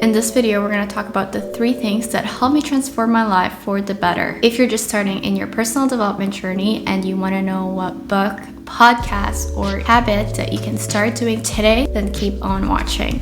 In this video, we're going to talk about the 3 things that helped me transform my life for the better. If you're just starting in your personal development journey and you want to know what book, podcast, or habit that you can start doing today, then keep on watching.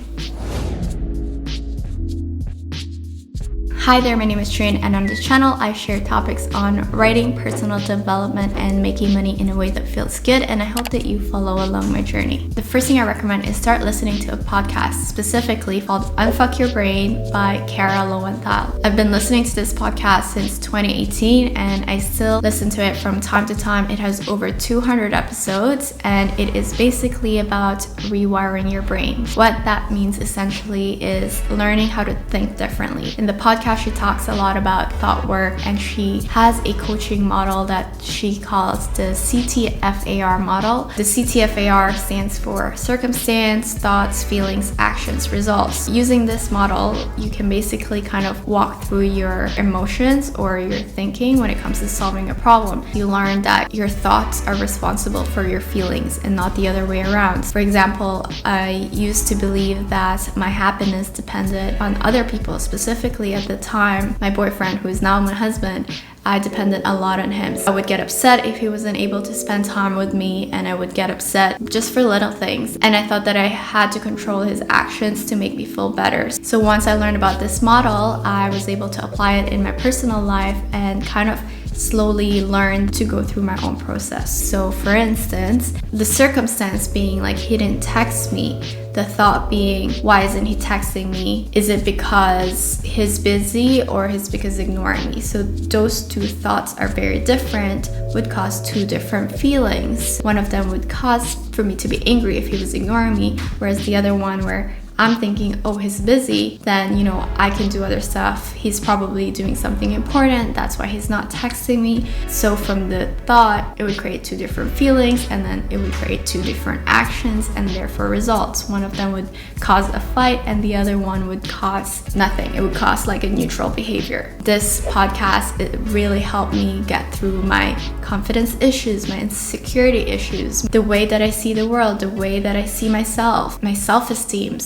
Hi there, my name is Jerine, and on this channel I share topics on writing, personal development, and making money in a way that feels good, and I hope that you follow along my journey. The first thing I recommend is start listening to a podcast specifically called Unfuck Your Brain by Cara Lowenthal. I've been listening to this podcast since 2018 and I still listen to it from time to time. It has over 200 episodes and it is basically about rewiring your brain. What that means essentially is learning how to think differently. In the podcast, she talks a lot about thought work, and she has a coaching model that she calls the CTFAR model. The CTFAR stands for circumstance, thoughts, feelings, actions, results. Using this model, you can basically kind of walk through your emotions or your thinking when it comes to solving a problem. You learn that your thoughts are responsible for your feelings and not the other way around. For example, I used to believe that my happiness depended on other people, specifically at the time, my boyfriend, who is now my husband. I depended a lot on him. I would get upset if he wasn't able to spend time with me, and I would get upset just for little things. And I thought that I had to control his actions to make me feel better. So once I learned about this model, I was able to apply it in my personal life and kind of slowly learn to go through my own process. So for instance, the circumstance being like he didn't text me, the thought being, why isn't he texting me? Is it because he's busy or is because ignoring me? So those 2 thoughts are very different, would cause 2 different feelings. One of them would cause for me to be angry if he was ignoring me, whereas the other one where I'm thinking, oh, he's busy, then, I can do other stuff. He's probably doing something important. That's why he's not texting me. So from the thought, it would create 2 different feelings, and then it would create 2 different actions and therefore results. One of them would cause a fight and the other one would cause nothing. It would cause like a neutral behavior. This podcast, it really helped me get through my confidence issues, my insecurity issues, the way that I see the world, the way that I see myself, my self-esteem.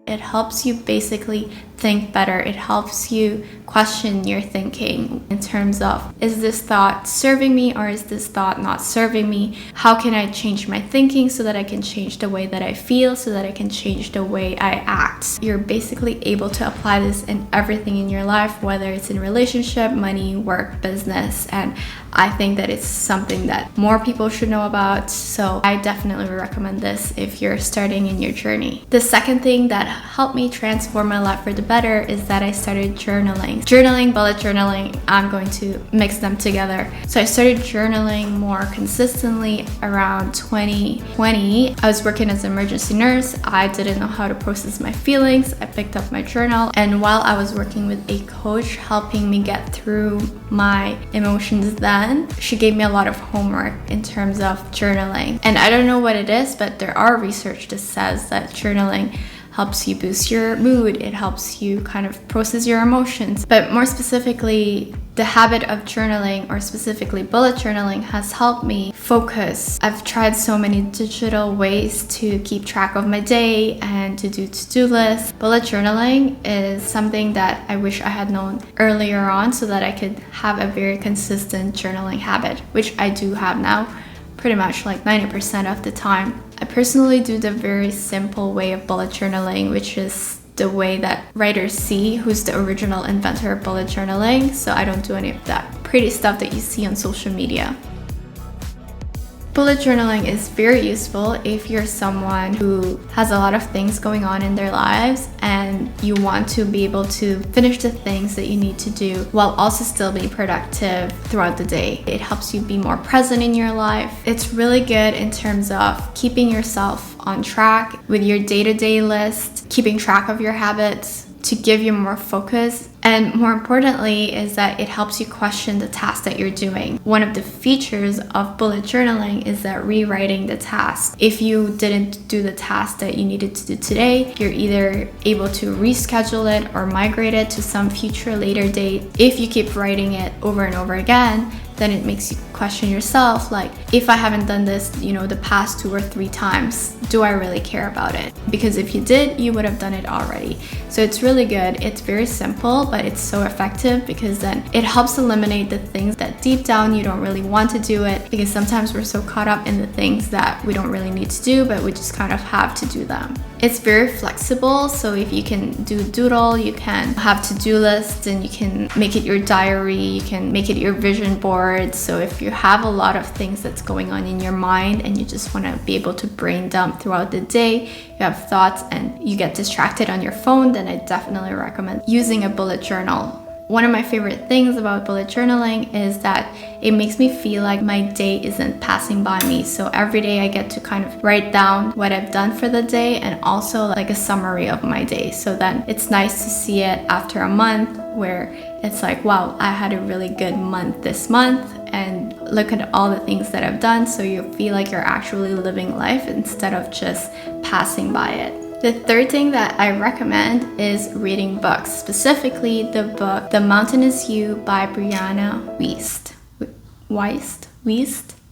It helps you basically think better. It helps you question your thinking in terms of, is this thought serving me or is this thought not serving me? How can I change my thinking so that I can change the way that I feel, so that I can change the way I act? You're basically able to apply this in everything in your life, whether it's in relationship, money, work, business, and I think that it's something that more people should know about. So I definitely recommend this if you're starting in your journey. The second thing that helped me transform my life for the better is that I started journaling. Journaling, bullet journaling, I'm going to mix them together. So I started journaling more consistently around 2020. I was working as an emergency nurse. I didn't know how to process my feelings. I picked up my journal, and while I was working with a coach helping me get through my emotions then, she gave me a lot of homework in terms of journaling. And I don't know what it is, but there are research that says that journaling helps you boost your mood. It helps you kind of process your emotions. But more specifically, the habit of journaling, or specifically bullet journaling, has helped me focus. I've tried so many digital ways to keep track of my day and to do to-do lists. Bullet journaling is something that I wish I had known earlier on so that I could have a very consistent journaling habit, which I do have now pretty much like 90% of the time. I personally do the very simple way of bullet journaling, which is the way that writers see, who's the original inventor of bullet journaling. So I don't do any of that pretty stuff that you see on social media. Bullet journaling is very useful if you're someone who has a lot of things going on in their lives and you want to be able to finish the things that you need to do while also still being productive throughout the day. It helps you be more present in your life. It's really good in terms of keeping yourself on track with your day-to-day list, keeping track of your habits, to give you more focus. And more importantly is that it helps you question the task that you're doing. One of the features of bullet journaling is that rewriting the task. If you didn't do the task that you needed to do today, you're either able to reschedule it or migrate it to some future later date. If you keep writing it over and over again, then it makes you question yourself, like, if I haven't done this, the past 2 or 3 times, do I really care about it? Because if you did, you would have done it already. So it's really good. It's very simple, but it's so effective because then it helps eliminate the things that deep down you don't really want to do it, because sometimes we're so caught up in the things that we don't really need to do, but we just kind of have to do them. It's very flexible, so if you can do doodle, you can have to-do lists, and you can make it your diary, you can make it your vision board. So if you have a lot of things that's going on in your mind and you just want to be able to brain dump throughout the day, you have thoughts and you get distracted on your phone, then I definitely recommend using a bullet journal. One of my favorite things about bullet journaling is that it makes me feel like my day isn't passing by me. So every day I get to kind of write down what I've done for the day and also like a summary of my day. So then it's nice to see it after a month where it's like, wow, I had a really good month this month, and look at all the things that I've done. So you feel like you're actually living life instead of just passing by it. The third thing that I recommend is reading books, specifically the book The Mountain Is You by Brianna Wiest?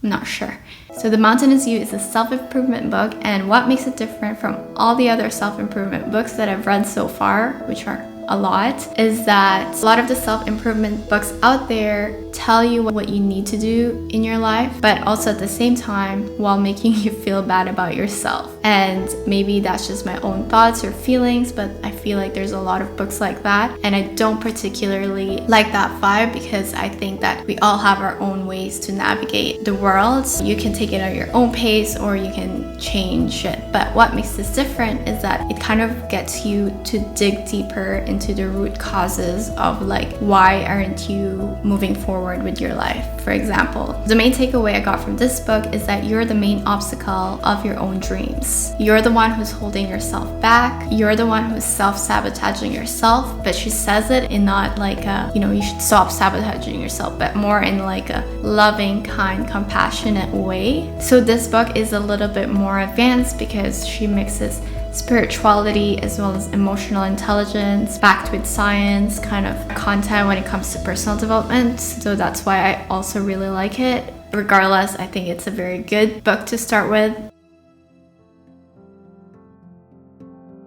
I'm not sure. So The Mountain Is You is a self-improvement book, and what makes it different from all the other self-improvement books that I've read so far, which are a lot, is that a lot of the self-improvement books out there tell you what you need to do in your life, but also at the same time while making you feel bad about yourself. And maybe that's just my own thoughts or feelings, but I feel like there's a lot of books like that, and I don't particularly like that vibe, because I think that we all have our own ways to navigate the world. So you can take it at your own pace or you can change it. But what makes this different is that it kind of gets you to dig deeper into the root causes of like, why aren't you moving forward with your life? For example, the main takeaway I got from this book is that you're the main obstacle of your own dreams. You're the one who's holding yourself back. You're the one who's self-sabotaging yourself, but she says it in not like a, you should stop sabotaging yourself, but more in like a loving, kind, compassionate way. So this book is a little bit more advanced because she mixes spirituality as well as emotional intelligence backed with science kind of content when it comes to personal development. So that's why I also really like it. Regardless, I think it's a very good book to start with.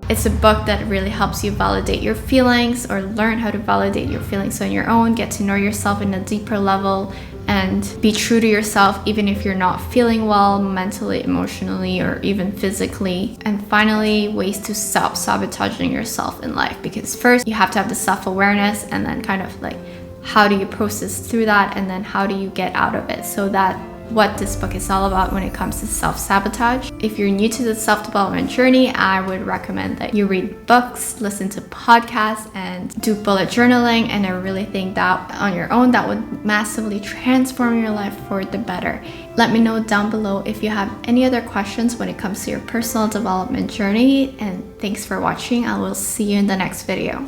It's a book that really helps you validate your feelings or learn how to validate your feelings on your own, get to know yourself in a deeper level, and be true to yourself even if you're not feeling well mentally, emotionally, or even physically. And finally, ways to stop sabotaging yourself in life, because first you have to have the self-awareness, and then kind of like, how do you process through that, and then how do you get out of it? So that what this book is all about when it comes to self-sabotage. If you're new to the self-development journey, I would recommend that you read books, listen to podcasts, and do bullet journaling. And I really think that on your own, that would massively transform your life for the better. Let me know down below if you have any other questions when it comes to your personal development journey. And thanks for watching. I will see you in the next video.